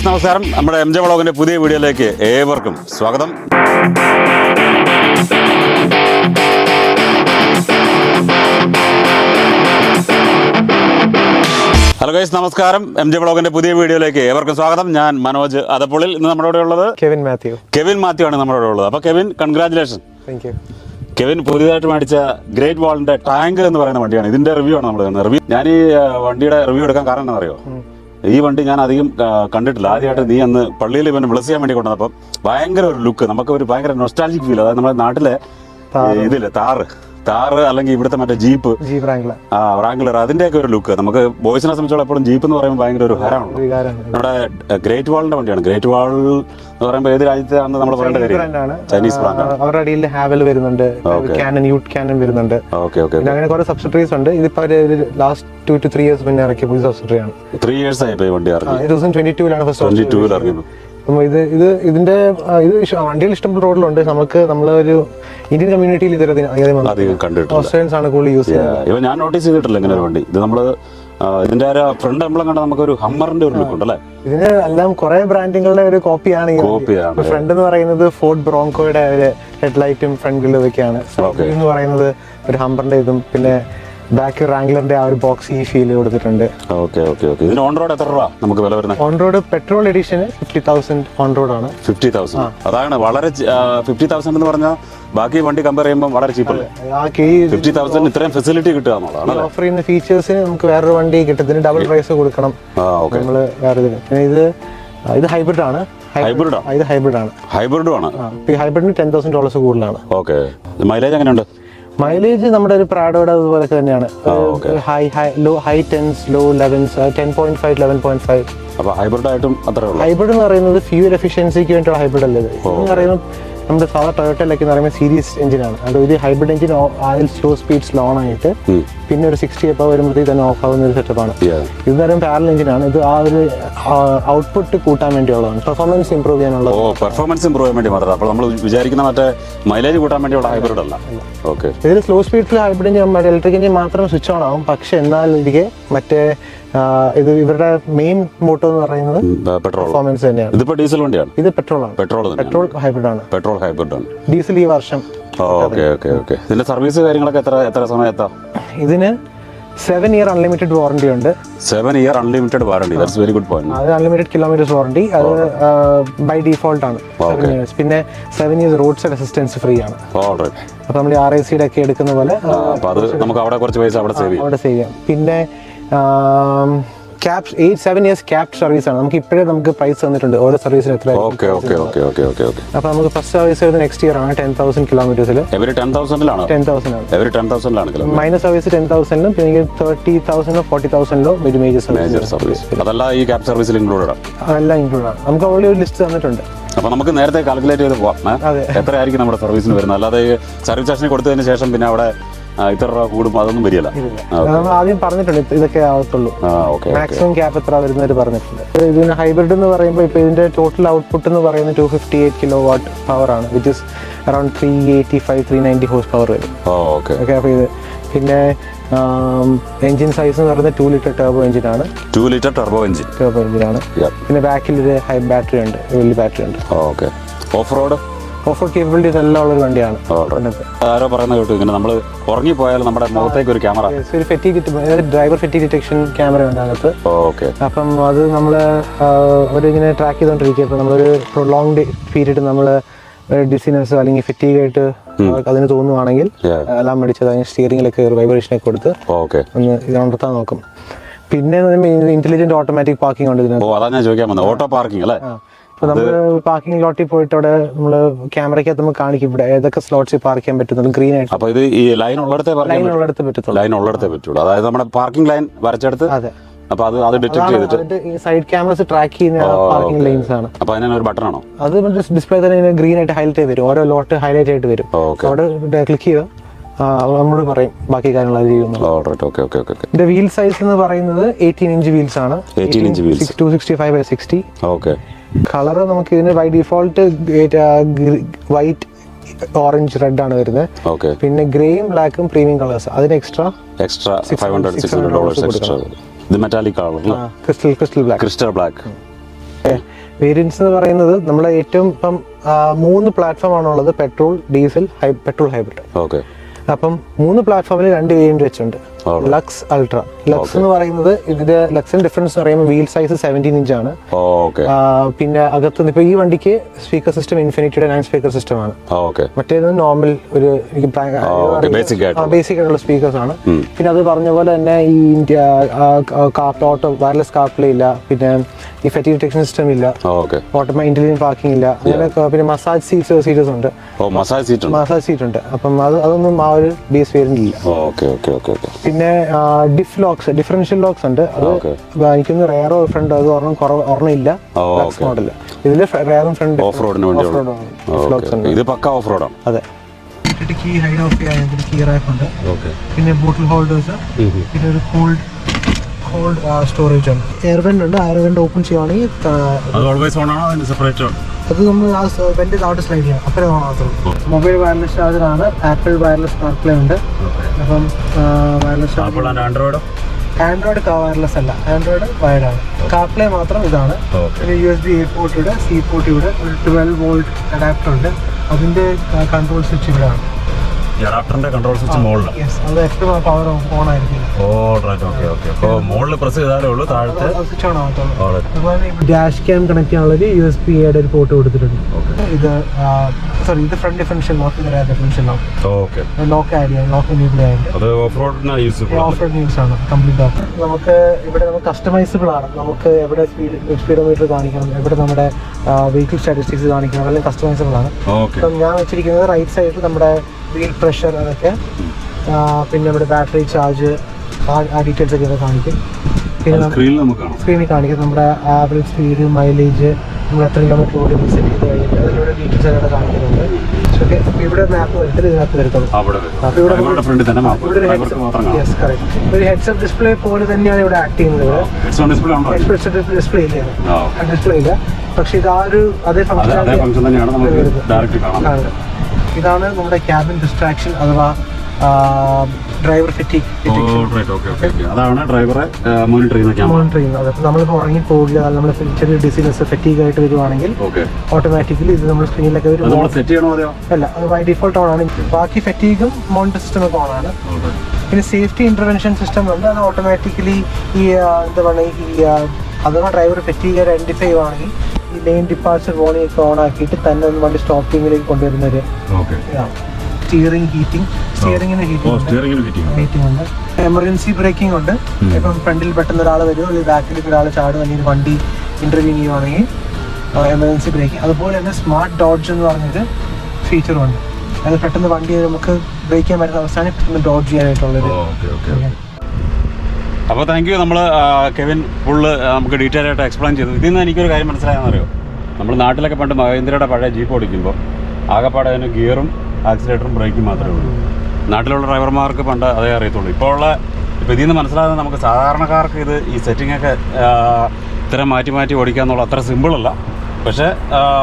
നമസ്കാരം. നമ്മുടെ MJ വ്ളോഗിന്റെ പുതിയ വീഡിയോയിലേക്ക് ഏവർക്കും സ്വാഗതം. ഹലോ ഗൈസ്, നമസ്കാരം. MJ വ്ളോഗിന്റെ പുതിയ വീഡിയോയിലേക്ക് ഏവർക്കും സ്വാഗതം. ഞാൻ മനോജ് അതപ്പുള്ളിൽ. ഇന്ന് നമ്മുടെ ഇവിടെ ഉള്ളത് കെവിൻ മാത്യു ആണ് നമ്മുടെ ഇവിടെ ഉള്ളത്. അപ്പോൾ Kevin, congratulation. Thank you. Kevin പുതിയതായിട്ട് മേടിച്ച ഗ്രേറ്റ് വാളിന്റെ ടാങ്ക് എന്ന് പറയുന്ന വണ്ടിയാണ്. ഇതിന്റെ റിവ്യൂ ആണ് നമ്മൾ കാണുന്നത്. ഞാൻ ഈ വണ്ടിയുടെ റിവ്യൂ എടുക്കാൻ കാരണം എന്താണെന്നറിയോ? ഈ വണ്ടി ഞാൻ അധികം കണ്ടിട്ടില്ല. ആദ്യമായിട്ട് നീ അന്ന് പള്ളിയിൽ ഇവനെ ബ്ലസ് ചെയ്യാൻ വേണ്ടി കൊണ്ടുവന്നപ്പം ഭയങ്കര ഒരു ലുക്ക്, നമുക്ക് ഒരു ഭയങ്കര നൊസ്റ്റാൾജിക് ഫീൽ. അതായത് നമ്മുടെ നാട്ടിലെ ഇതില്ലേ താറ് അല്ലെങ്കിൽ ഇവിടുത്തെ മറ്റേ ജീപ്പ് റാംഗ്ലർ, അതിന്റെയൊക്കെ ഒരു ലുക്ക്. നമുക്ക് ബോയ്സിനെ സംബന്ധിച്ചോളം എപ്പോഴും ജീപ്പ് എന്ന് പറയുമ്പോൾ ഭയങ്കര ഒരു ഹരമാണ്. നമ്മുടെ ഗ്രേറ്റ് വാളിന്റെ വണ്ടിയാണ്. ഗ്രേറ്റ് വാൾ എന്ന് പറയുമ്പോൾ ഏത് രാജ്യത്താണെന്ന് നമ്മൾ പറയേണ്ട കാര്യം? ചൈനീസ് ബ്രാൻഡാണ്. അവരുടെ അടിയിൽ ഹാവൽ വരുന്നുണ്ട്, ക്യാനൻ വരുന്നുണ്ട്. അങ്ങനെ കുറെ സബ്സിഡറീസ് ഉണ്ട്. ഇതിപ്പോ ലാസ്റ്റ് 2 to 3 years മുന്നേ ഇറക്കിയ പുതിയ സബ്സിഡറി ആണ്. 3 years ആയി വണ്ടി ഇറങ്ങി. 2022 ഇറങ്ങിയത്. ഇതിന്റെ വണ്ടികൾ ഇഷ്ടംപോലെ റോഡിലുണ്ട്. നമ്മളൊരു ഇന്ത്യൻ കമ്മ്യൂണിറ്റിയിൽ അധികം കണ്ടിട്ടില്ല. ഓസ്ട്രേലിയൻസ് ആണ് കൂടുതൽ യൂസ് ചെയ്യുന്നത്. ഇവ ഞാൻ നോട്ടീസ് ചെയ്തിട്ടില്ല ഇങ്ങനെ ഒരു വണ്ടി. ഇത് നമ്മള് ഇതിന്റെ ഒരു ഫ്രണ്ട് എംബ്ലം കണ്ട നമുക്ക് ഒരു ഹമ്മറിന്റെ ഒരു ലുക്ക് ഉണ്ടല്ലേ? ഇതിന് എല്ലാം കുറെ ബ്രാൻഡുകളുടെ ഒരു കോപ്പിയാണ്. ഫ്രണ്ട് എന്ന് പറയുന്നത് ഫോർഡ് ബ്രോങ്കോയുടെ ഹെഡ്ലൈറ്റും ഫ്രണ്ട് ഗ്രില്ലും ഒക്കെയാണ്. എന്ന് പറയുന്നത് ഒരു ഹമ്മറിന്റെ ഇതും, പിന്നെ ബാക്ക് റാംഗ്ലറിന്റെ ആ ഒരു ബോക്സ് ഈ ഫീൽ കൊടുത്തിട്ടുണ്ട്. ഇതിന് ഓൺ റോഡ് എത്ര രൂപ നമുക്ക് വില വരുന്നത്? On road petrol edition 50,000 on road ആണ്. 50,000. അതാണ് വളരെ 50,000 എന്ന് പറഞ്ഞാൽ ബാക്കി വണ്ടി കമ്പയർ ചെയ്യുമ്പോൾ വളരെ ചീപ്പല്ലേ? 50,000 ഇത്രയും ഫെസിലിറ്റി കിട്ടുക എന്നുള്ളതാണ്. ഓഫർ ചെയ്യുന്ന ഫീച്ചേഴ്സിന് നമുക്ക് വേറൊരു വണ്ടി കിട്ടുന്നതിന് ഡബിൾ പ്രൈസ് കൊടുക്കണം നമ്മള് വേറെ. പിന്നെ ഇത് ഹൈബ്രിഡ് ആണ്. ഹൈബ്രിഡും ആണ്. ഹൈബ്രിഡിന് $10,000 കൂടുതലാണ്. മൈലേജ് എങ്ങനെയുണ്ട്? മൈലേജ് നമ്മുടെ ഒരു പ്രാഡോയുടെ അതുപോലെ തന്നെയാണ്. High 10s, law 11s, 10.5, 11.5. Hybrid എന്ന് പറയുന്നത് ഫ്യൂൽ എഫിഷ്യൻസിക്ക് വേണ്ടിയുള്ള ഹൈബ്രിഡ് അല്ലേ? എന്ന് പറയുന്നത് നമ്മുടെ സാധാരണ ടൊയോട്ടയിലൊക്കെ എന്ന് പറയുമ്പോൾ സീരീസ് എഞ്ചിനാണ്. അത് ഇത് ഹൈബ്രിഡ് എഞ്ചിൻ ആദ്യം സ്ലോ സ്പീഡ്സ് ലോൺ ആയിട്ട് പിന്നെ ഒരു 60 എപ്പോൾ വരുമ്പോഴത്തേക്ക് തന്നെ ഓഫ് ആവുന്ന ഒരു സെറ്റപ്പാണ്. ഇത് പറയുമ്പോൾ പാരലൽ എഞ്ചിനാണ്. ഇത് ആ ഒരു ഔട്ട്പുട്ട് കൂട്ടാൻ വേണ്ടിയുള്ളതാണ്, പെർഫോമൻസ് ഇംപ്രൂവ് ചെയ്യാനുള്ളത്. പെർഫോമൻസ് ഇംപ്രൂവ് ചെയ്യാൻ വേണ്ടി മാത്രം. അപ്പോൾ നമ്മൾ വിചാരിക്കുന്ന മറ്റേ മൈലേജ് കൂട്ടാൻ വേണ്ടിയുള്ള ഹൈബ്രിഡ് അല്ല. ഇതിൽ സ്ലോ സ്പീഡിൽ ഹൈബ്രിഡ് എഞ്ചിൻ ഇലക്ട്രിക് എഞ്ചിൻ മാത്രം സ്വിച്ച് ഓൺ ആവും. പക്ഷെ എന്നാലിരിക്കെ മറ്റേ ഇത് ഇവരുടെ മെയിൻ മോട്ടോ എന്ന് പറയുന്നത് പെർഫോമൻസ് തന്നെയാണ്. ഇതിപ്പോ ഡീസൽ വണ്ടിയാണ്. ഇത് പെട്രോൾ ഹൈബ്രിഡ് ആണ്. ഡീസൽ ഈ വർഷം. ഇതിന്റെ സർവീസ് കാര്യങ്ങളൊക്കെ എത്ര സമയത്താ? ഇതിന് 7 year അൺലിമിറ്റഡ് വാറണ്ടി ഉണ്ട്. 7 year unlimited warranty. That's very good point. അത് അൺലിമിറ്റഡ് കിലോമീറ്റേഴ്സ് വാറണ്ടി. അത് ബൈ ഡിഫോൾട്ട് ആണ്. പിന്നെ 7 years road side assistance free ആണ്. അപ്പൊ നമ്മൾ RACയുടെ ഒക്കെ എടുക്കുന്ന പോലെ നമുക്ക് അവിടെ കുറച്ച് പൈസ അവിടെ സേവ് ചെയ്യാം. പിന്നെ 7 years ക്യാപ് സർവീസ് ആണ്. നമുക്ക് പ്രൈസ് തന്നിട്ടുണ്ട് ഓരോ സർവീസിന് എത്ര. അപ്പൊ നമുക്ക് ഫസ്റ്റ് സർവീസ് വരുന്നത് നെക്സ്റ്റ് ഇയർ ആണ്. 10,000 കിലോമീറ്റേഴ്സിൽ 10,000 ആണ്. മൈനസ് സർവീസ് 10,000 പിന്നെ 30,000 40,000 ഒരു മേജർ സർവീസ്. അതെല്ലാം ഈ ക്യാപ് സർവീസിൽ ഇൻക്ലൂഡഡ് ആണ്. അതെല്ലാം ഇൻക്ലൂഡ് ആണ്. നമുക്ക് ഓൾറെഡി ഒരു ലിസ്റ്റ് തന്നിട്ടുണ്ട്. അപ്പൊ നമുക്ക് നേരത്തെ കാൽക്കുലേറ്റ് ചെയ്ത് പോവാം എത്രയായിരിക്കും നമ്മുടെ സർവീസിന് വരുന്നത്. അല്ലാതെ സർവീസ് സ്റ്റേഷനിൽ കൊടുത്തതിന് ശേഷം പിന്നെ അവിടെ ഇത്ര രൂപ കൂടും അതൊന്നും വരില്ല. നമ്മൾ ആദ്യം പറഞ്ഞിട്ടുണ്ട് ഇതൊക്കെ ആവത്തുള്ളൂ. മാക്സിമം ക്യാപ് എത്ര വരുന്നവർ പറഞ്ഞിട്ടുണ്ട്. ഇതിന് ഹൈബ്രിഡ് എന്ന് പറയുമ്പോൾ ഇപ്പൊ ഇതിന്റെ ടോട്ടൽ ഔട്ട്പുട്ട് എന്ന് പറയുന്നത് 258 kilowatt പവർ ആണ്, which is around 385-390 horse power വരും. അപ്പൊ ഇത് പിന്നെ എഞ്ചിൻ സൈസ് എന്ന് പറയുന്നത് 2 liter ടർബോ എഞ്ചിൻ ആണ്. 2 liter ടർബോ എഞ്ചിൻ ആണ്. പിന്നെ ബാക്കിൽ ഒരു ഹൈ ബാറ്ററി ഉണ്ട്, വലിയ ബാറ്ററി ഉണ്ട്. ഓഫ് റോഡ് കേപ്പബിലിറ്റീസ് എല്ലാം ഉള്ള ഒരു വണ്ടിയാണ്. ആരോ പറയുന്നത് കേട്ടു ഇങ്ങനെ നമ്മൾ ഉറങ്ങിപ്പോയാൽ നമ്മുടെ മുഖത്തേക്ക് ഒരു ക്യാമറ, ഡ്രൈവർ ഫെറ്റിഗ് ഡിറ്റക്ഷൻ ക്യാമറ ഉണ്ട് അതിനകത്ത്. അപ്പം അത് നമ്മൾ ഇങ്ങനെ ട്രാക്ക് ചെയ്തോണ്ടിരിക്കുക. ഇപ്പൊ നമ്മളൊരു പ്രൊലോങ്ഡ് പീരീഡ് നമ്മൾ ഡിസിനസ് അല്ലെങ്കിൽ ഫെറ്റീഗ് ആയിട്ട് അതിന് തോന്നുവാണെങ്കിൽ എല്ലാം അടിച്ചത് അതിന് സ്റ്റിയറിംഗിലൊക്കെ വൈബ്രേഷനൊക്കെ കൊടുത്ത് ഒന്ന് ഇത് ഉണർത്താൻ നോക്കും. പിന്നെ ഇന്റലിജന്റ് ഓട്ടോമാറ്റിക് പാർക്കിംഗ് ഉണ്ട് ഇതിനകത്ത്. ഓട്ടോ പാർക്കിംഗ് അല്ലേ? ഇപ്പൊ നമ്മള് പാർക്കിംഗ് ലോട്ടിൽ പോയിട്ട് അവിടെ നമ്മള് ക്യാമറയ്ക്കകത്ത് നമുക്ക് കാണിക്കും ഇവിടെ ഏതൊക്കെ സ്ലോട്ട്സിൽ പാർക്ക് ചെയ്യാൻ പറ്റുന്നുള്ളൂ ഗ്രീൻ ആയിട്ട്. അപ്പൊ ഇത് ഈ ലൈൻ ഉള്ളിടത്തേ പറ്റത്തുള്ളൂ. ലൈൻ ഉള്ളിടത്തേ പറ്റുള്ളൂ. അതായത് നമ്മുടെ പാർക്കിംഗ് ലൈൻ വരച്ചെടുത്ത് അതെ. അപ്പൊ അത് ഡിറ്റക്ട് ചെയ്തിട്ട് ഈ സൈഡ് ക്യാമറസ് ട്രാക്ക് ചെയ്യുന്ന പാർക്കിംഗ് ലൈൻസ് ആണ്. അപ്പൊ അതിന് ഒരു ബട്ടൺ ആണോ? അത് ഡിസ്പ്ലേ തന്നെ ഗ്രീൻ ആയിട്ട് ഹൈലൈറ്റ് ആയി വരും. ഓരോ ലോട്ട് ഹൈലൈറ്റ് ആയിട്ട് വരും. അവിടെ ക്ലിക്ക് ചെയ്യുക, നമ്മളോട് പറയും ബാക്കി കാര്യങ്ങൾ അത് ചെയ്യുന്നു. ഇതിന്റെ വീൽ സൈസ് എന്ന് പറയുന്നത് 18 ഇഞ്ച് വീൽസ് ആണ്. 265/60. കളർ നമുക്ക് ഇതിന് by default white, orange, red ആണ് വരുന്നത്. പിന്നെ ഗ്രേയും ബ്ലാക്കും പ്രീമിയം കളേഴ്സ്. അതിന് എക്സ്ട്രാ $500-600 എക്സ്ട്രാ. ഇത് metallic colour, crystal black. Variants എന്ന് പറയുന്നത് നമ്മളെ ഏറ്റവും ഇപ്പം 3 പ്ലാറ്റ്ഫോം ആണുള്ളത്: പെട്രോൾ, ഡീസൽ, പെട്രോൾ ഹൈബ്രിഡ്. അപ്പം 3 പ്ലാറ്റ്ഫോമിൽ 2 വേരിയന്റ് വെച്ചുണ്ട്. Lux, ultra. ലക്സ് എന്ന് പറയുന്നത് ഇതിന്റെ ലക്സിന്റെ ഡിഫറൻസ് പറയുമ്പോൾ വീൽ സൈസ് 17 ഇഞ്ച് ആണ്. പിന്നെ അകത്ത് ഇപ്പൊ ഈ വണ്ടിക്ക് സ്പീക്കർ സിസ്റ്റം ഇൻഫിനിറ്റിയുടെ 9 സ്പീക്കർ സിസ്റ്റം ആണ്. മറ്റേത് നോർമൽ ഒരു ബേസിക് ആയിട്ടുള്ള സ്പീക്കേഴ്സ് ആണ്. പിന്നെ അത് പറഞ്ഞ പോലെ തന്നെ ഈ ഓട്ടോ വയർലെസ് കാർപ്ലേ ഇല്ല, പിന്നെ ഈ ഫെറ്റീവ് ഡിറ്റക്ഷൻ സിസ്റ്റം ഇല്ല, ഇന്റലിജന്റ് പാർക്കിംഗ് ഇല്ല, അങ്ങനെ. പിന്നെ മസാജ് സീറ്റേഴ്സ് ഉണ്ട്. മസാജ് സീറ്റ് ഉണ്ട്. അപ്പം അതൊന്നും ആ ഒരു ബേസ് വേരിയന്റ് ഇല്ല. പിന്നെ ഡിഫറൻഷ്യൽ ലോക്സ് ഉണ്ട്. അത് എനിക്കൊന്ന് റെയറോ ഫ്രണ്ട്, അത് ഒരെണ്ണം ഇല്ല മോഡല്. ഇതില് റെയറും ഫ്രണ്ട് ഓഫ് റോഡിന്. അതെ. കീ ഹൈഡ് ഓഫ് ചെയ്യാൻ കീ റാക്ക് ഉണ്ട്. പിന്നെ ബോട്ടിൽ ഹോൾഡേഴ്സ്, പിന്നെ ഒരു കോൾഡ് സ്റ്റോറേജ് ഉണ്ട്. എയർ വെന്റ് ഉണ്ട്. എയർ വെന്റ് ഓപ്പൺ ചെയ്യുവാണെങ്കിൽ അത് നമ്മൾ ആ വെന്റ് താഴോട്ട് സ്ലൈഡ് ചെയ്യണം, അപ്പഴേ ഓണാകത്തുള്ളൂ. മൊബൈൽ വയർലെസ് ചാർജർ ആണ്. ആപ്പിൾ വയർലെസ് കാർപ്ലേ ഉണ്ട്. അപ്പം വയർലെസ് ചാർജർ. ആൻഡ്രോയിഡ് വയർലെസ് അല്ല, ആൻഡ്രോയിഡ് വയർഡ് ആണ്. കാർപ്ലേ മാത്രം ഇതാണ്. പിന്നെ USB A പോർട്ട് ഇവിടെ, C പോർട്ട് ഇവിടെ, ഒരു 12 വോൾട്ട് അഡാപ്റ്റർ ഉണ്ട്. അതിന്റെ കൺട്രോൾ സ്വിച്ച് ഇവിടെ ആണ്. കൺട്രോൾ സ്വിച്ച് മുകളിൽ. അത് എപ്പോഴും പവർ ഓൺ ആയിരിക്കും. ഡാഷ് ക്യാം കണക്ട് ചെയ്യാനുള്ളൊരു USB A ഒരു പോർട്ട് കൊടുത്തിട്ടുണ്ട്. ഇത് ഇത് front differential lock, differential lock add ചെയ്യാം, ലോക്ക് എനേബിൾ ആയിട്ട് ഓഫ് റോഡ് യൂസ് ആണ് കംപ്ലീറ്റ് ലോക്ക്. നമുക്ക് ഇവിടെ കസ്റ്റമൈസബിൾ ആണ്. നമുക്ക് എവിടെ സ്പീഡോമീറ്റർ കാണിക്കണം, എവിടെ നമ്മുടെ വെഹിക്കിൾ സ്റ്റാറ്റിസ്റ്റിക്സ് കാണിക്കണം, അതെല്ലാം കസ്റ്റമൈസബിൾ ആണ്. ഇപ്പം ഞാൻ വെച്ചിരിക്കുന്നത് റൈറ്റ് സൈഡിൽ നമ്മുടെ വീൽ പ്രഷർ, അതൊക്കെ, പിന്നെ നമ്മുടെ ബാറ്ററി ചാർജ്, ആ ഡീറ്റെയിൽസ് ഒക്കെ കാണിക്കും. പിന്നെ സ്ക്രീനിൽ കാണിക്കും നമ്മുടെ ആവറേജ് സ്പീഡ്, മൈലേജ്, നമ്മൾ എത്ര കിലോമീറ്റർ ഓടി സെറ്റ് ചെയ്ത് കഴിഞ്ഞിട്ട് അതിലൂടെ ഡീറ്റെയിൽസ് ഒക്കെ കാണിക്കുന്നുണ്ട്. ഓക്കെ, അപ്പോൾ ഇവിടെ മാപ്പ് വരുത്തില്ല, ഇതിനകത്ത് വരുത്തുള്ളൂ. അപ്പോൾ ഇവിടെ ഒരു ഹെഡ്സപ്പ് ഡിസ്പ്ലേ പോലെ തന്നെയാണ് ഇവിടെ ആക്ട് ചെയ്യുന്നത്. ഡിസ്പ്ലേ ഇല്ല, ഡിസ്പ്ലേ ഇല്ല. പക്ഷെ ഇത് ആ ഒരു അതേ ഫംഗ്ഷൻ തന്നെയാണ്. ഇതാണ് നമ്മുടെ ക്യാബിൻ ഡിസ്ട്രാക്ഷൻ അഥവാ ഡ്രൈവർ ഫെറ്റീഗ്. അതാണ് ഡ്രൈവറെ മോണിറ്റർ ചെയ്യുന്നത്. നമ്മളിപ്പോൾ ഉറങ്ങി പോകില്ല, നമ്മൾ ചെറിയ ഡിസീനസ് ഫെറ്റീഗ് ആയിട്ട് വരുവാണെങ്കിൽ ഓട്ടോമാറ്റിക്കലി ഇത് നമ്മൾ സ്ക്രീനിലൊക്കെ വരും. അല്ല, അത് ബൈ ഡിഫോൾട്ട് ഓൺ ആണ്. ബാക്കി ഫെറ്റീഗും മോണിറ്റർ സിസ്റ്റം ഒക്കെ ഓൺ ആണ്. പിന്നെ സേഫ്റ്റി ഇന്റർവെൻഷൻ സിസ്റ്റം ഉണ്ട്. അത് ഓട്ടോമാറ്റിക്കലി ഈ എന്താ പറയുക, ഈ അഥവാ ഡ്രൈവർ ഫെറ്റീഗ് ഐഡന്റിഫൈ ചെയ്യുവാണെങ്കിൽ ഈ ലെയിൻ ഡിപ്പാർച്ചർ വാർണിംഗ് ഒക്കെ ഓൺ ആക്കിയിട്ട് തന്നെ ഒന്ന് വണ്ടി സ്റ്റോപ്പിങ്ങിലേക്ക് കൊണ്ടുവരുന്നൊരു സ്റ്റിയറിംഗ് സ്റ്റിയറിംഗിന് ഹീറ്റിംഗ് ഉണ്ട്. എമർജൻസി ബ്രേക്കിംഗ് ഉണ്ട്. ഇപ്പം ഫ്രണ്ടിൽ പെട്ടെന്ന് ഒരാൾ വരും, അല്ലെങ്കിൽ ബാക്കിൽ ഒരാൾ ചാടും, അല്ലെങ്കിൽ വണ്ടി ഇന്റർവ്യൂ ചെയ്യുവാണെങ്കിൽ എമർജൻസി ബ്രേക്കിംഗ്. അതുപോലെ തന്നെ സ്മാർട്ട് ഡോഡ്ജ് എന്ന് പറഞ്ഞൊരു ഫീച്ചറും ഉണ്ട്. അത് പെട്ടെന്ന് വണ്ടി നമുക്ക് ബ്രേക്ക് ചെയ്യാൻ പറ്റുന്ന അവസാനം പെട്ടെന്ന് ഡോഡ്ജ് ചെയ്യാനായിട്ടുള്ളൊരു. അപ്പോൾ താങ്ക് യു. നമ്മൾ കെവിൻ ഫുള്ള് നമുക്ക് ഡീറ്റെയിൽ ആയിട്ട് എക്സ്പ്ലെയിൻ ചെയ്തു. ഇതിൽ നിന്ന് എനിക്കൊരു കാര്യം മനസ്സിലായെന്നറിയോ, നമ്മൾ നാട്ടിലൊക്കെ പണ്ട് മഹീന്ദ്രയുടെ പഴയ ജീപ്പ് ഓടിക്കുമ്പോൾ ആകെപ്പാടെ അതിന് ഗിയറും ആക്സിലേറ്ററും ബ്രേക്കും മാത്രമേ ഉള്ളൂ. നാട്ടിലുള്ള ഡ്രൈവർമാർക്ക് പണ്ട് അതേ അറിയത്തുള്ളൂ. ഇപ്പോൾ ഇതിൽ നിന്ന് മനസ്സിലാകുന്നത് നമുക്ക് സാധാരണക്കാർക്ക് ഈ സെറ്റിങ്ങൊക്കെ ഇത്തരം മാറ്റി ഓടിക്കുക എന്നുള്ള അത്ര സിമ്പിളല്ല. പക്ഷേ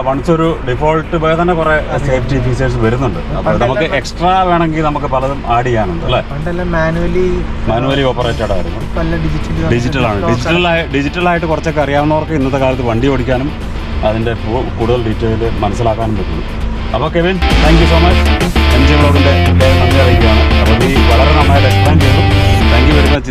വൺസ് ഒരു ഡിഫോൾട്ട് പോയ തന്നെ കുറേ സേഫ്റ്റി ഫീച്ചേഴ്സ് വരുന്നുണ്ട്. അപ്പോൾ നമുക്ക് എക്സ്ട്രാ വേണമെങ്കിൽ നമുക്ക് പലതും ആഡ് ചെയ്യാനുണ്ട് അല്ലേ. മാനുവലി ഓപ്പറേറ്റഡ് ആയിരുന്നു, ഡിജിറ്റലായിട്ട് കുറച്ചൊക്കെ അറിയാവുന്നവർക്ക് ഇന്നത്തെ കാലത്ത് വണ്ടി ഓടിക്കാനും അതിൻ്റെ കൂടുതൽ ഡീറ്റെയിൽ മനസ്സിലാക്കാനും പറ്റുള്ളൂ. അപ്പോൾ Kevin, thank you so much. MG വ്ളോഗിൻ്റെ നന്ദി അറിയിക്കുകയാണ്. അപ്പോൾ നീ വളരെ നന്നായിട്ട് എക്സ്പ്ലെയിൻ ചെയ്തു. Thank you very much.